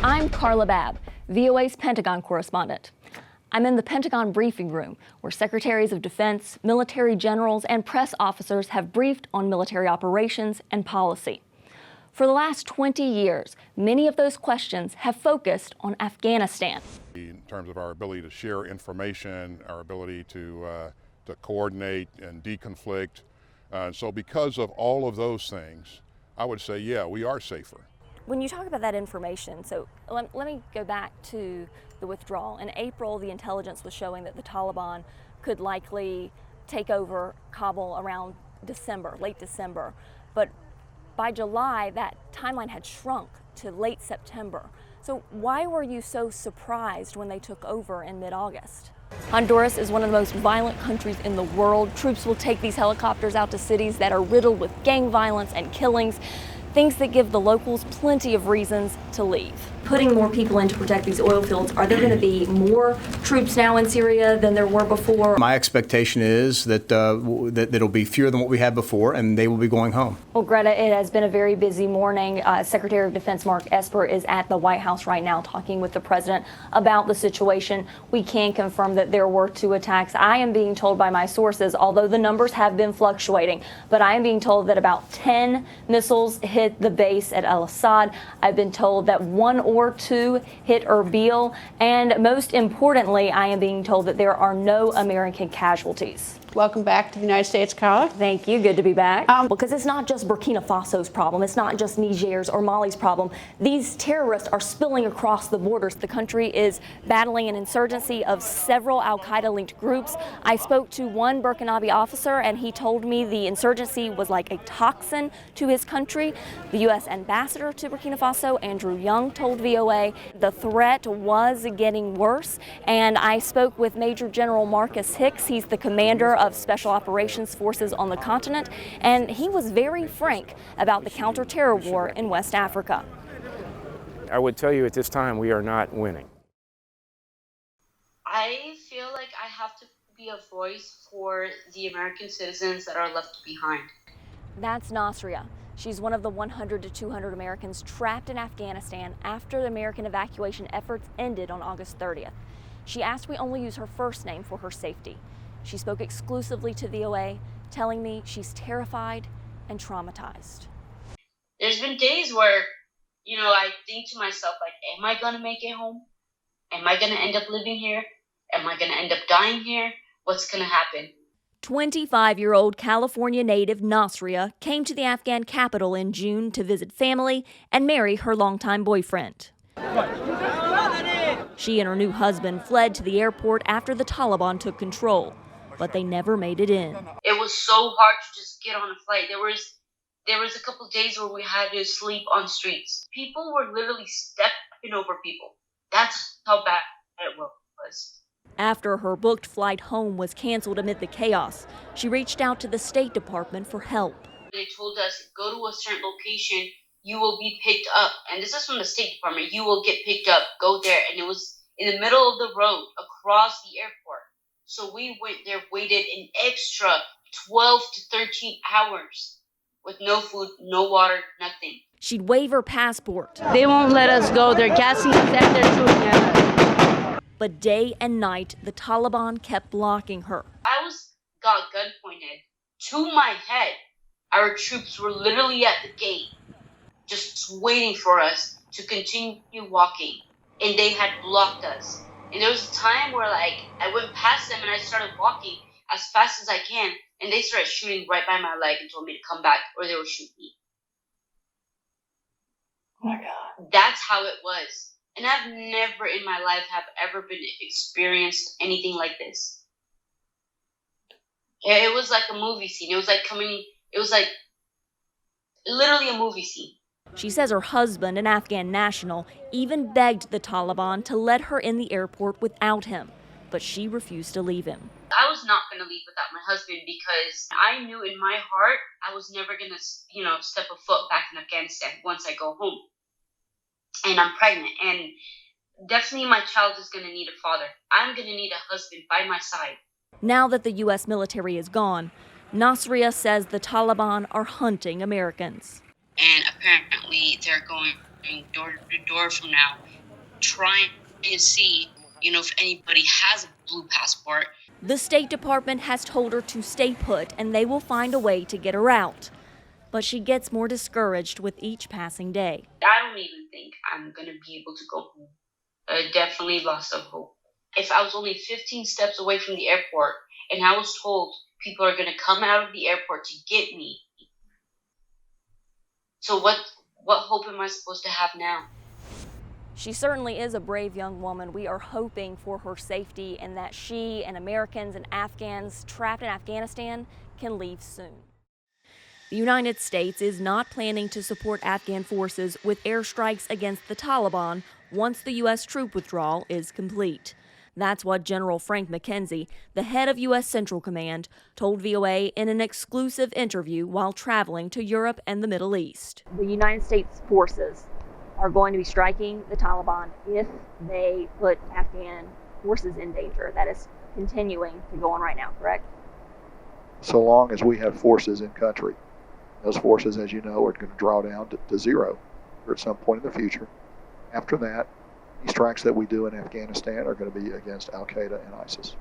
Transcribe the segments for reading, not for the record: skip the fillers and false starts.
I'm Carla Babb, VOA's Pentagon correspondent. I'm in the Pentagon briefing room, where secretaries of defense, military generals, and press officers have briefed on military operations and policy. For the last 20 years, many of those questions have focused on Afghanistan. In terms of our ability to share information, our ability to coordinate and deconflict. So because of all of those things, I would say, yeah, we are safer. When you talk about that information, so let me go back to the withdrawal. In April, the intelligence was showing that the Taliban could likely take over Kabul around December, late December. But by July, that timeline had shrunk to late September. So why were you so surprised when they took over in mid-August? Honduras is one of the most violent countries in the world. Troops will take these helicopters out to cities that are riddled with gang violence and killings, things that give the locals plenty of reasons to leave. Putting more people in to protect these oil fields, are there going to be more troops now in Syria than there were before? My expectation is that it'll be fewer than what we had before, and they will be going home. Well, Greta, it has been a very busy morning. Secretary of Defense Mark Esper is at the White House right now talking with the president about the situation. We can confirm that there were 2 attacks. I am being told by my sources, although the numbers have been fluctuating, but I am being told that about 10 missiles hit the base at Al-Assad. I've been told that 1 or 2 hit Erbil, and most importantly, I am being told that there are no American casualties. Welcome back to the United States, Carla. Thank you. Good to be back. Because it's not just Burkina Faso's problem. It's not just Niger's or Mali's problem. These terrorists are spilling across the borders. The country is battling an insurgency of several al-Qaeda-linked groups. I spoke to one Burkinabe officer, and he told me the insurgency was like a toxin to his country. The U.S. ambassador to Burkina Faso, Andrew Young, told VOA the threat was getting worse. And I spoke with Major General Marcus Hicks. He's the commander of Special Operations Forces on the continent, and he was very frank about the counter-terror war in West Africa. I would tell you at this time we are not winning. I feel like I have to be a voice for the American citizens that are left behind. That's Nasria. She's one of the 100 to 200 Americans trapped in Afghanistan after the American evacuation efforts ended on August 30th. She asked we only use her first name for her safety. She spoke exclusively to VOA, telling me she's terrified and traumatized. There's been days where, I think to myself, like, am I going to make it home? Am I going to end up living here? Am I going to end up dying here? What's going to happen? 25-year-old California native Nasria came to the Afghan capital in June to visit family and marry her longtime boyfriend. She and her new husband fled to the airport after the Taliban took control, but they never made it in. It was so hard to just get on a flight. There was a couple of days where we had to sleep on streets. People were literally stepping over people. That's how bad it was. After her booked flight home was canceled amid the chaos, she reached out to the State Department for help. They told us, go to a certain location, you will be picked up. And this is from the State Department. You will get picked up. Go there. And it was in the middle of the road across the airport. So we went there, waited an extra 12 to 13 hours with no food, no water, nothing. She'd wave her passport. They won't let us go. They're gassing us and they're shooting at us. But day and night, the Taliban kept blocking her. I got gun pointed to my head. Our troops were literally at the gate, just waiting for us to continue walking. And they had blocked us. And there was a time where, I went past them and I started walking as fast as I can. And they started shooting right by my leg and told me to come back or they would shoot me. Oh my God. That's how it was. And I've never in my life have ever been experienced anything like this. It was like a movie scene. It was like literally a movie scene. She says her husband, an Afghan national, even begged the Taliban to let her in the airport without him, but she refused to leave him. I was not going to leave without my husband because I knew in my heart I was never going to, step a foot back in Afghanistan once I go home. And I'm pregnant, and definitely my child is going to need a father. I'm going to need a husband by my side. Now that the U.S. military is gone, Nasria says the Taliban are hunting Americans. And apparently they're going door to door from now trying to see, if anybody has a blue passport. The State Department has told her to stay put and they will find a way to get her out. But she gets more discouraged with each passing day. I don't even think I'm going to be able to go home. I definitely lost some hope. If I was only 15 steps away from the airport and I was told people are going to come out of the airport to get me, so what hope am I supposed to have now? She certainly is a brave young woman. We are hoping for her safety and that she and Americans and Afghans trapped in Afghanistan can leave soon. The United States is not planning to support Afghan forces with airstrikes against the Taliban once the U.S. troop withdrawal is complete. That's what General Frank McKenzie, the head of U.S. Central Command, told VOA in an exclusive interview while traveling to Europe and the Middle East. The United States forces are going to be striking the Taliban if they put Afghan forces in danger. That is continuing to go on right now, correct? So long as we have forces in country. Those forces, as you know, are going to draw down to zero or at some point in the future. After that, any strikes that we do in Afghanistan are going to be against Al-Qaeda and ISIS.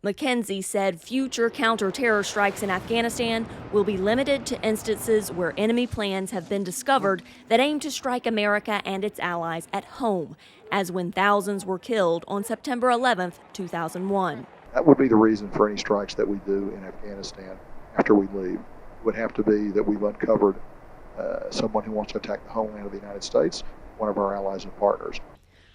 McKenzie said future counter-terror strikes in Afghanistan will be limited to instances where enemy plans have been discovered that aim to strike America and its allies at home, as when thousands were killed on September 11, 2001. That would be the reason for any strikes that we do in Afghanistan after we leave. It would have to be that we've uncovered someone who wants to attack the homeland of the United States, one of our allies and partners.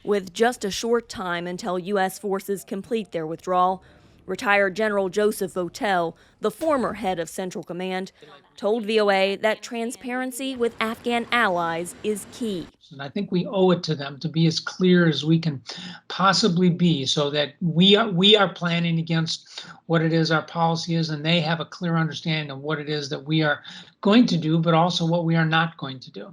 With just a short time until U.S. forces complete their withdrawal, retired General Joseph Votel, the former head of Central Command, told VOA that transparency with Afghan allies is key. And I think we owe it to them to be as clear as we can possibly be so that we are planning against what it is our policy is, and they have a clear understanding of what it is that we are going to do, but also what we are not going to do.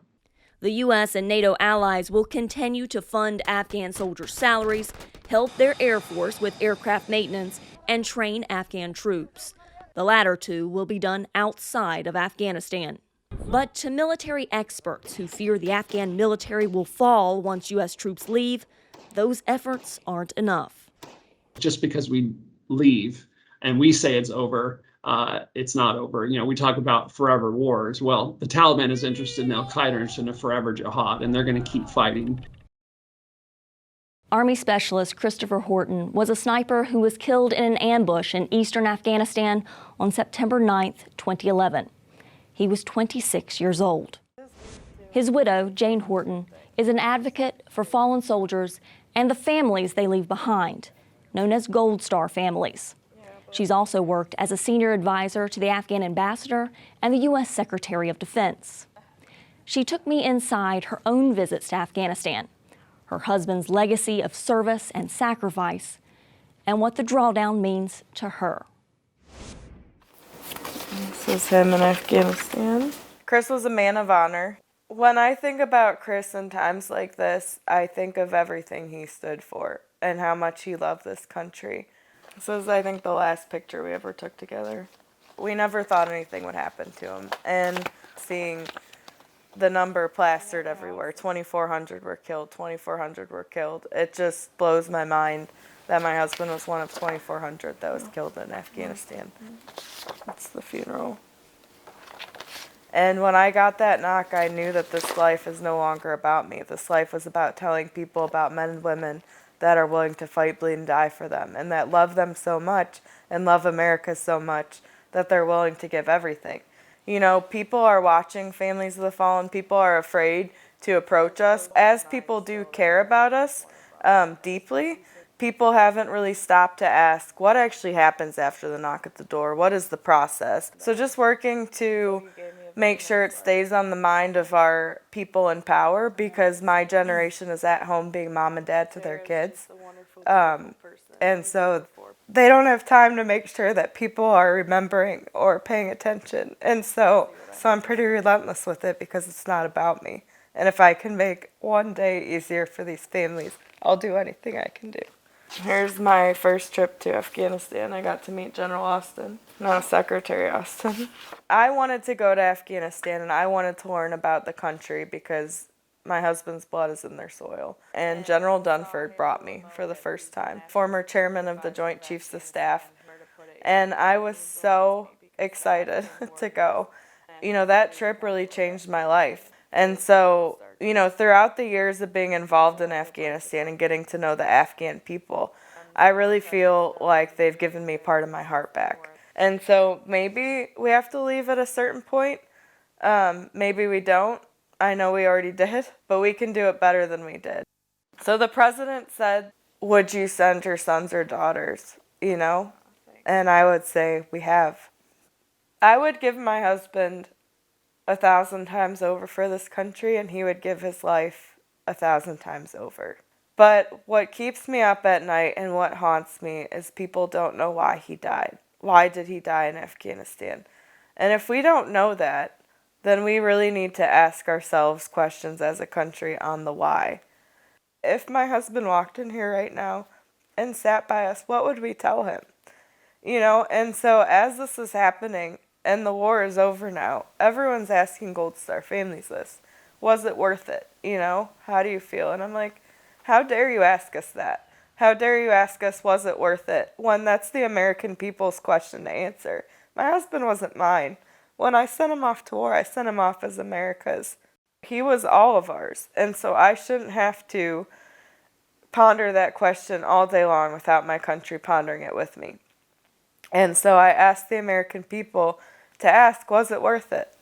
The U.S. and NATO allies will continue to fund Afghan soldiers' salaries, help their Air Force with aircraft maintenance, and train Afghan troops. The latter two will be done outside of Afghanistan. But to military experts who fear the Afghan military will fall once U.S. troops leave, those efforts aren't enough. Just because we leave and we say it's over, it's not over. We talk about forever wars. Well, the Taliban is interested in Al-Qaeda and a forever jihad, and they're going to keep fighting. Army Specialist Christopher Horton was a sniper who was killed in an ambush in eastern Afghanistan on September 9, 2011. He was 26 years old. His widow, Jane Horton, is an advocate for fallen soldiers and the families they leave behind, known as Gold Star families. She's also worked as a senior advisor to the Afghan ambassador and the U.S. Secretary of Defense. She took me inside her own visits to Afghanistan, her husband's legacy of service and sacrifice, and what the drawdown means to her. This is him in Afghanistan. Chris was a man of honor. When I think about Chris in times like this, I think of everything he stood for and how much he loved this country. This is, I think, the last picture we ever took together. We never thought anything would happen to him. And seeing the number plastered everywhere, 2,400 were killed, 2,400 were killed. It just blows my mind that my husband was one of 2,400 that was killed in Afghanistan. That's the funeral. And when I got that knock, I knew that this life is no longer about me. This life was about telling people about men and women that are willing to fight, bleed, and die for them, and that love them so much and love America so much that they're willing to give everything. People are watching Families of the Fallen. People are afraid to approach us. As people do care about us deeply, people haven't really stopped to ask what actually happens after the knock at the door. What is the process? So just working to make sure it stays on the mind of our people in power, because my generation is at home being mom and dad to their kids. And so they don't have time to make sure that people are remembering or paying attention. And so I'm pretty relentless with it because it's not about me. And if I can make one day easier for these families, I'll do anything I can do. Here's my first trip to Afghanistan. I got to meet General Austin, no, Secretary Austin. I wanted to go to Afghanistan and I wanted to learn about the country because My husband's blood is in their soil. And General Dunford brought me for the first time, former chairman of the Joint Chiefs of Staff. And I was so excited to go. You know, that trip really changed my life. And so, you know, throughout the years of being involved in Afghanistan and getting to know the Afghan people, I really feel like they've given me part of my heart back. And so maybe we have to leave at a certain point. Maybe we don't. I know we already did, but we can do it better than we did. So the president said, would you send your sons or daughters, you know? And I would say, we have. I would give my husband 1,000 times over for this country, and he would give his life 1,000 times over. But what keeps me up at night and what haunts me is people don't know why he died. Why did he die in Afghanistan? And if we don't know that, then we really need to ask ourselves questions as a country on the why. If my husband walked in here right now and sat by us, what would we tell him? You know, and so as this is happening and the war is over now, everyone's asking Gold Star families this. Was it worth it? You know, how do you feel? And I'm like, how dare you ask us that? How dare you ask us, was it worth it? When that's the American people's question to answer. My husband wasn't mine. When I sent him off to war, I sent him off as America's. He was all of ours. And so I shouldn't have to ponder that question all day long without my country pondering it with me. And so I asked the American people to ask, was it worth it?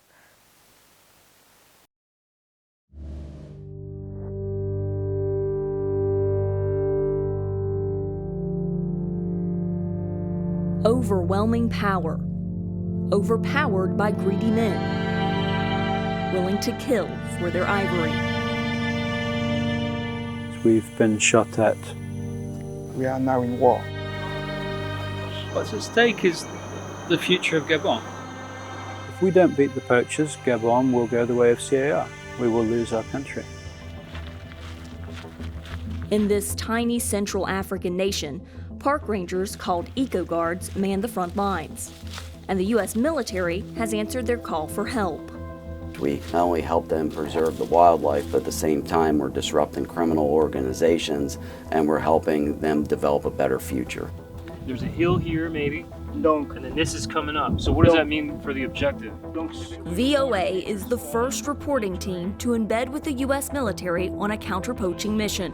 Overwhelming power, overpowered by greedy men, willing to kill for their ivory. We've been shot at. We are now in war. What's at stake is the future of Gabon. If we don't beat the poachers, Gabon will go the way of CAR. We will lose our country. In this tiny Central African nation, park rangers called eco-guards man the front lines. And the U.S. military has answered their call for help. We not only help them preserve the wildlife, but at the same time we're disrupting criminal organizations and we're helping them develop a better future. There's a hill here maybe, and then this is coming up. So what does that mean for the objective? VOA is the first reporting team to embed with the U.S. military on a counter-poaching mission.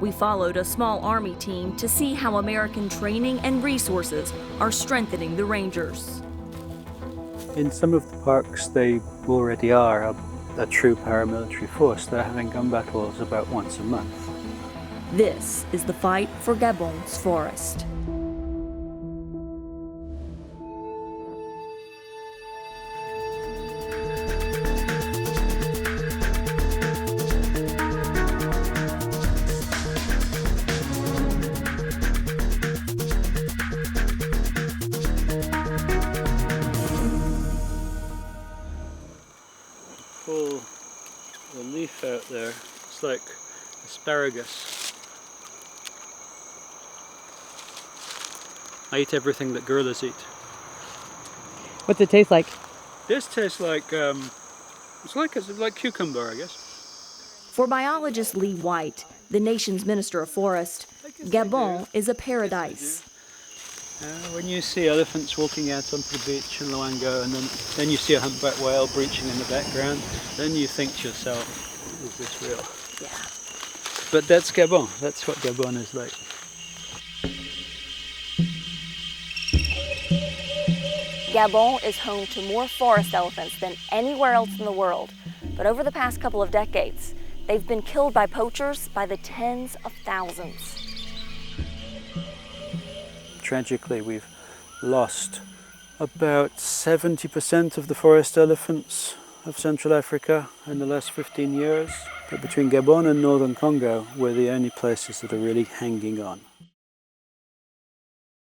We followed a small Army team to see how American training and resources are strengthening the Rangers. In some of the parks, they already are a true paramilitary force. They're having gun battles about once a month. This is the fight for Gabon's forest. Pull the leaf out there. It's like asparagus. I eat everything that gorillas eat. What's it taste like? This tastes like it's like cucumber, I guess. For biologist Lee White, the nation's Minister of Forest, Gabon is a paradise. When you see elephants walking out onto the beach in Luango, and then you see a humpback whale breaching in the background, then you think to yourself, is this real? Yeah. But that's Gabon. That's what Gabon is like. Gabon is home to more forest elephants than anywhere else in the world. But over the past couple of decades, they've been killed by poachers by the tens of thousands. Tragically, we've lost about 70% of the forest elephants of Central Africa in the last 15 years. But between Gabon and northern Congo, we're the only places that are really hanging on.